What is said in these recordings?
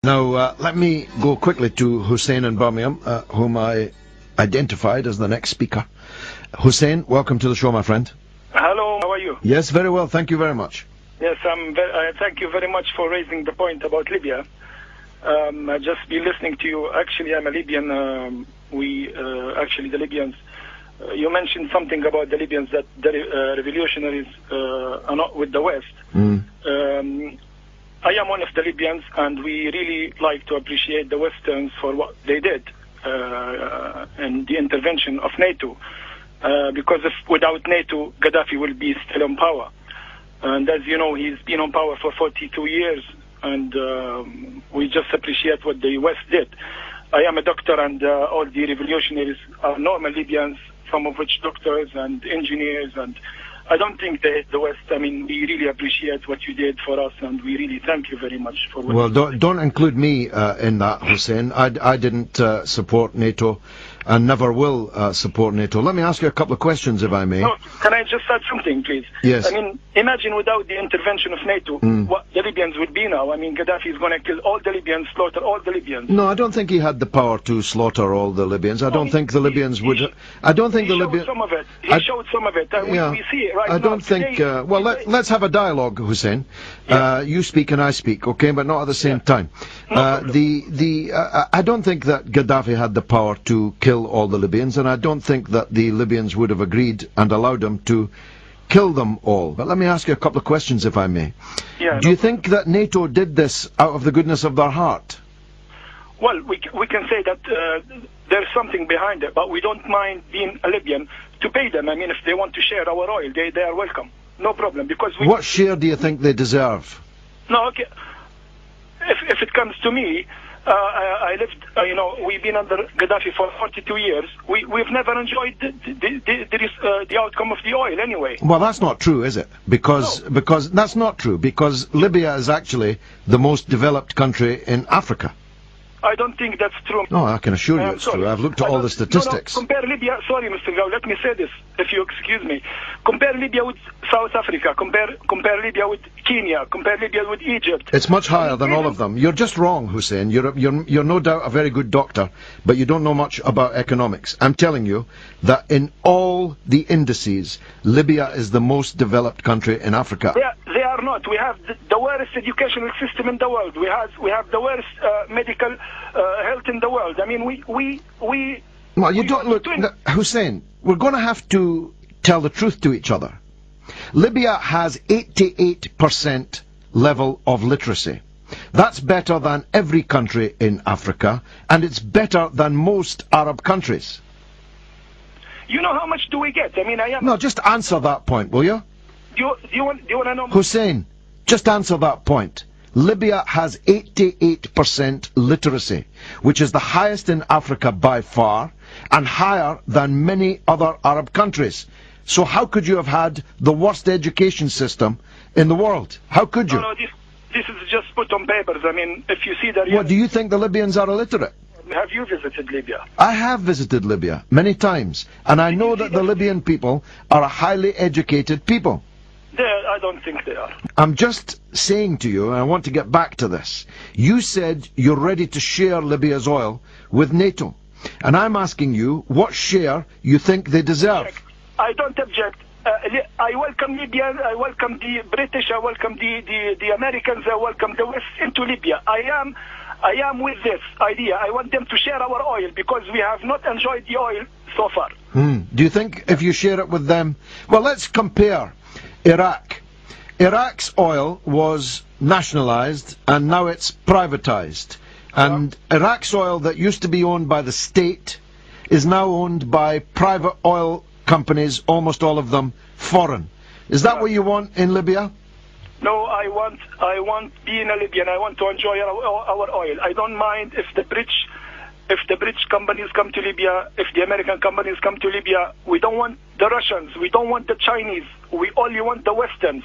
Now, let me go quickly to Hussein in Birmingham, whom I identified as the next speaker. Hussein, welcome to the show, my friend. Hello, how are you? Yes, very well, thank you very much. Yes, thank you very much for raising the point about Libya. I just been listening to you. Actually, I'm a Libyan. Actually, the Libyans. You mentioned something about the Libyans, that the revolutionaries are not with the West. I am one of the Libyans, and we really like to appreciate the Westerns for what they did and the intervention of NATO. Because without NATO, Gaddafi will be still in power. And as you know, he's been on power for 42 years, and we just appreciate what the West did. I am a doctor, and all the revolutionaries are normal Libyans, some of which doctors and engineers, and I don't think the West, I mean, we really appreciate what you did for us, and we really thank you very much for what Well, don't include me in that, Hussein. I didn't support NATO and never will support NATO. Let me ask you a couple of questions, if I may. No, can I just add something, please? Yes. I mean, imagine without the intervention of NATO, what the Libyans would be now. I mean, Gaddafi is going to kill all the Libyans, slaughter all the Libyans. No, I don't think he had the power to slaughter all the Libyans. I don't think the Libyans would... I don't think the Libyans... Some of it. He showed some of it. We see it right now. I don't think... well, let's have a dialogue, Hussein. Yeah. You speak and I speak, okay, but not at the same time. I don't think that Gaddafi had the power to kill all the Libyans, and I don't think that the Libyans would have agreed and allowed him to kill them all. But let me ask you a couple of questions, if I may. Yeah, Do you think that NATO did this out of the goodness of their heart? Well, we can say that there's something behind it, but we don't mind being a Libyan to pay them. I mean, if they want to share our oil, they are welcome. No problem, because we... What share do you think they deserve? No, okay. If it comes to me, I lived, we've been under Gaddafi for 42 years. We've never enjoyed the outcome of the oil anyway. Well, that's not true, is it? Because that's not true, because Libya is actually the most developed country in Africa. I don't think that's true. No, I can assure you it's true. I've looked at all the statistics. No, compare Libya, sorry Mr. Gao, let me say this, if you excuse me. Compare Libya with South Africa, compare Libya with Kenya, compare Libya with Egypt. It's much higher than all of them. You're just wrong, Hussein. You're no doubt a very good doctor, but you don't know much about economics. I'm telling you that in all the indices, Libya is the most developed country in Africa. They are not. We have the worst educational system in the world. We have the worst medical health in the world. I mean, Well, you don't look... Hussein, we're going to have to tell the truth to each other. Libya has 88% level of literacy. That's better than every country in Africa, and it's better than most Arab countries. You know how much do we get? I mean, No, just answer that point, will you? Do you want to know? Hussein, just answer that point. Libya has 88% literacy, which is the highest in Africa by far, and higher than many other Arab countries. So how could you have had the worst education system in the world? How could you? No, this is just put on papers. I mean, if you see that... What, do you think the Libyans are illiterate? Have you visited Libya? I have visited Libya many times, and I know that the Libyan people are a highly educated people. I don't think they are. I'm just saying to you, and I want to get back to this. You said you're ready to share Libya's oil with NATO. And I'm asking you what share you think they deserve. I don't object. I welcome Libya, I welcome the British, I welcome the Americans, I welcome the West into Libya. I am with this idea. I want them to share our oil because we have not enjoyed the oil so far. Do you think if you share it with them... Well, let's compare Iraq. Iraq's oil was nationalized and now it's privatized. And Iraq's oil that used to be owned by the state is now owned by private oil companies, almost all of them foreign. Is that what you want in Libya? No, I want being a Libyan, I want to enjoy our oil. I don't mind if the British companies come to Libya, if the American companies come to Libya. We don't want the Russians, we don't want the Chinese, we only want the Westerns.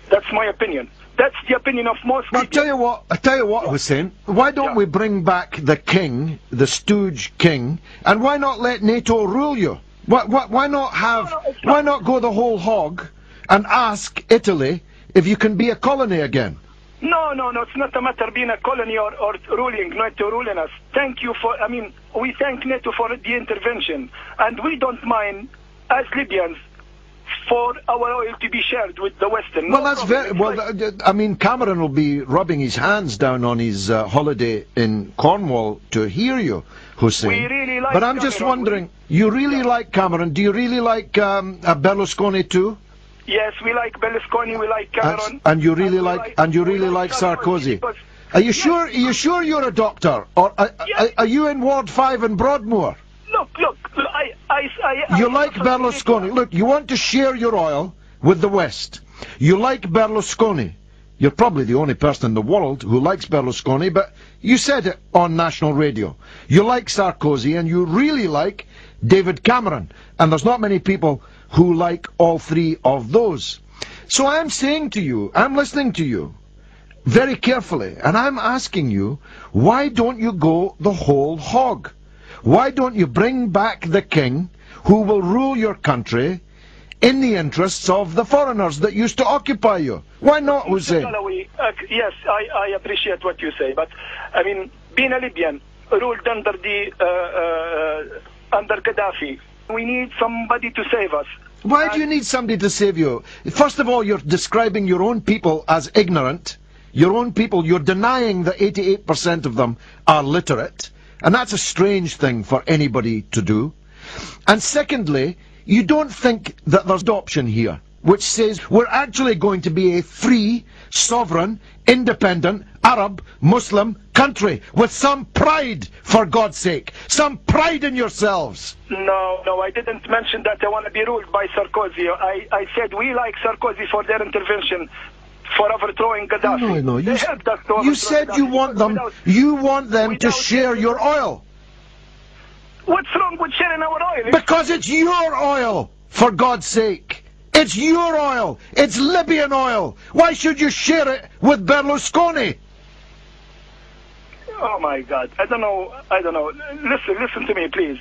That's my opinion. That's the opinion of most people. I tell you what, Hussein, why don't we bring back the king, the stooge king, and why not let NATO rule you? Why not go the whole hog and ask Italy if you can be a colony again? No, no, no, it's not a matter of being a colony or ruling, NATO ruling us. Thank you for, I mean, we thank NATO for the intervention. And we don't mind, as Libyans, for our oil to be shared with the Western. Well, that's very, well, I mean, Cameron will be rubbing his hands down on his holiday in Cornwall to hear you, Hussein. We really like but I'm just Cameron. wondering, you really like Cameron? Do you really like Berlusconi too? Yes, we like Berlusconi, we like Cameron. And you really like Sarkozy. Are you sure? Are you sure you're a doctor, or are you in Ward 5 in Broadmoor? Look, You like Berlusconi. Look, you want to share your oil with the West. You like Berlusconi. You're probably the only person in the world who likes Berlusconi, but you said it on national radio. You like Sarkozy, and you really like David Cameron. And there's not many people who like all three of those. So I'm saying to you, I'm listening to you very carefully, and I'm asking you, why don't you go the whole hog? Why don't you bring back the king who will rule your country in the interests of the foreigners that used to occupy you? Why not, Hussein? Galloway, yes, I appreciate what you say, but I mean, being a Libyan, ruled under under Gaddafi, we need somebody to save us. Why do you need somebody to save you? First of all, you're describing your own people as ignorant. Your own people, you're denying that 88% of them are literate. And that's a strange thing for anybody to do. And secondly, you don't think that there's adoption here, which says we're actually going to be a free, sovereign, independent, Arab, Muslim country with some pride, for God's sake. Some pride in yourselves. No, I didn't mention that I want to be ruled by Sarkozy. I said we like Sarkozy for their intervention, for overthrowing Gaddafi. No, they helped us to you said Gaddafi, you want them to share your oil. What's wrong with sharing our oil? Because it's your oil, for God's sake. It's your oil. It's Libyan oil. Why should you share it with Berlusconi? Oh my God, I don't know. Listen to me, please.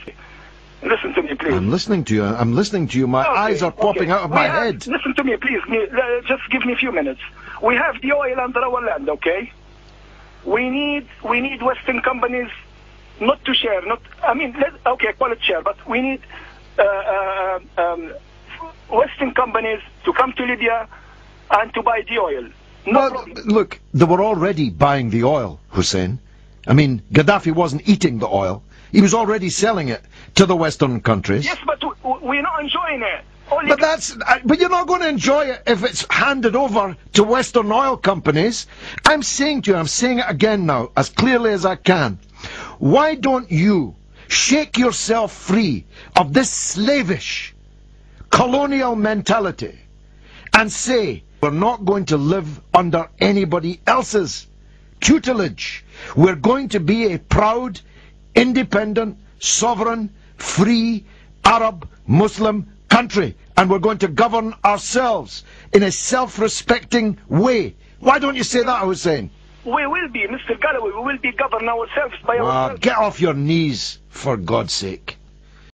Listen to me, please. I'm listening to you. My eyes are popping out of my head. Listen to me, please. Just give me a few minutes. We have the oil under our land, okay? We need Western companies not to share. Okay, call it share, but we need Western companies to come to Libya and to buy the oil. Look, they were already buying the oil, Hussein. I mean, Gaddafi wasn't eating the oil. He was already selling it to the Western countries. Yes, but we're not enjoying it. But you're not going to enjoy it if it's handed over to Western oil companies. I'm saying to you, I'm saying it again now, as clearly as I can. Why don't you shake yourself free of this slavish colonial mentality and say, we're not going to live under anybody else's tutelage. We're going to be a proud, independent, sovereign, free, Arab, Muslim country, and we're going to govern ourselves in a self-respecting way. Why don't you say that, Hussein? We will be, Mr. Galloway, we will be governed ourselves by ourselves. Get off your knees, for God's sake.